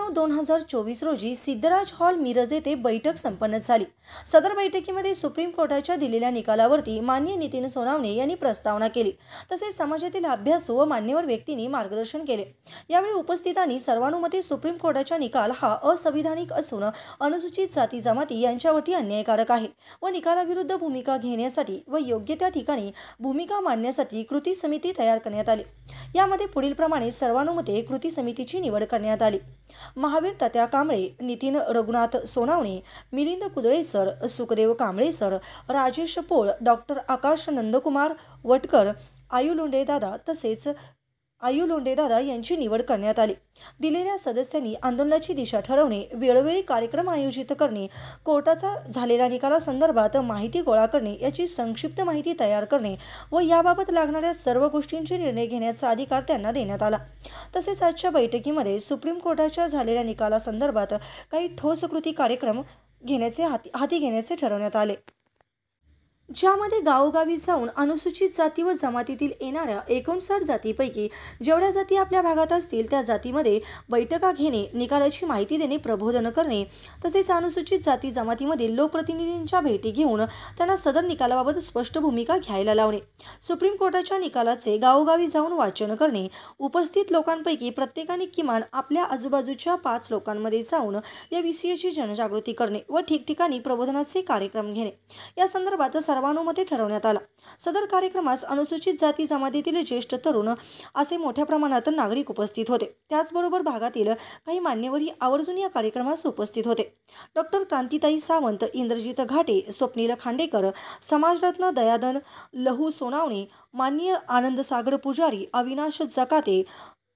9/2024 रोजी सिद्धराज हॉल मिरज येथे बैठक संपन्न झाली। सदर बैठकीमध्ये सुप्रीम कोर्टाच्या दिलेल्या निकालावरती माननीय नितीन सोनावणे यांनी प्रस्तावना केली, तसेच समाजातील अभ्यासू व मान्यवर व्यक्तींनी मार्गदर्शन केले। यावेळी उपस्थितांनी सर्वानुमते सुप्रीम कोर्टाचा निकाल हा असंविधानिक असून अनुसूचित जाती जमाती यांच्यावरती अन्यायकारक आहे व निकालाविरुद्ध भूमिका घेण्यासाठी व योग्य त्या ठिकाणी भूमिका मांडण्यासाठी कृती समिती तयार करण्यात आली। यामध्ये पुढील प्रमाणे सर्वानुमते कृती समितीची निवड करण्यात आली। महावीर तात्या कांबळे, नितीन रघुनाथ सोनावणे, मिलिंद कुदळे सर, सुखदेव कांबळे सर, राजेश पोळ, डॉक्टर आकाश नंदकुमार वटकर, आयु लोंढे दादा यांची निवड करण्यात आली। दिलेल्या सदस्यांनी आंदोलनाची दिशा ठरवणे, वेळोवेळी कार्यक्रम आयोजित करणे, कोर्टाचा झालेल्या निकालासंदर्भात माहिती गोळा करणे, याची संक्षिप्त माहिती तयार करणे व याबाबत लागणाऱ्या सर्व गोष्टींचे निर्णय घेण्याचा अधिकार त्यांना देण्यात आला। तसेच आजच्या बैठकीमध्ये सुप्रीम कोर्टाच्या झालेल्या निकालासंदर्भात काही ठोस कृती कार्यक्रम हाती घेण्याचे ठरवण्यात आले, ज्यामध्ये गावोगावी जाऊन अनुसूचित जाती व जमातीतील येणाऱ्या 59 जातीपैकी जेवढ्या जाती आपल्या भागात असतील त्या जातीमध्ये बैठका घेणे, निकालाची माहिती देणे, प्रबोधन करणे, तसेच अनुसूचित जाती जमातीमधील लोकप्रतिनिधींच्या भेटी घेऊन त्यांना सदर निकालाबाबत स्पष्ट भूमिका घ्यायला लावणे, सुप्रीम कोर्टाच्या निकालाचे गावोगावी जाऊन वाचन करणे, उपस्थित लोकांपैकी प्रत्येकाने किमान आपल्या आजूबाजूच्या 5 लोकांमध्ये जाऊन या विषयाची जनजागृती करणे व ठिकठिकाणी प्रबोधनाचे कार्यक्रम घेणे, या संदर्भात सर्वानुमते ठरवण्यात आला। सदर कार्यक्रमास अनुसूचित जाती जमातीतील ज्येष्ठ तरुण असे मोठ्या प्रमाणात नागरिक उपस्थित होते। त्याचबरोबर भागातील काही मान्यवरही आवर्जून या कार्यक्रमास उपस्थित होते। डॉक्टर क्रांतिताई सावंत, इंद्रजित घाटे, स्वप्नील खांडेकर, समाजरत्न दयाधन लहू सोनावणे, माननीय आनंद सागर पुजारी,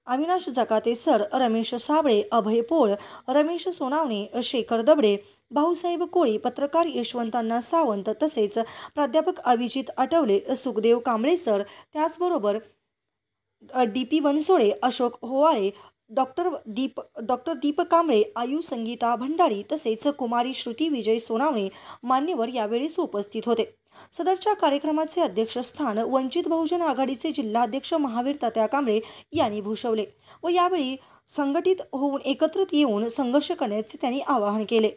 अविनाश जकाते सर, रमेश साबळे, अभय पोळ, रमेश सोनावणे, शेखर दबडे, भाऊसाहेब कोळी, पत्रकार यशवंतांना सावंत, तसेच प्राध्यापक अभिजित आठवले, सुखदेव कांबळे सर, त्याचबरोबर DP बनसोडे, अशोक होवाळे, डॉक्टर दीप कांबळे, आयु संगीता भंडारी, तसेच कुमारी श्रुती विजय सोनावणे मान्यवर यावेळी उपस्थित होते। सदरच्या कार्यक्रमाचे अध्यक्षस्थान वंचित बहुजन आघाडीचे जिल्हाध्यक्ष महावीर तात्या कांबळे यांनी भूषवले व यावेळी संघटित होऊन एकत्रित येऊन संघर्ष करण्याचे त्यांनी आवाहन केले।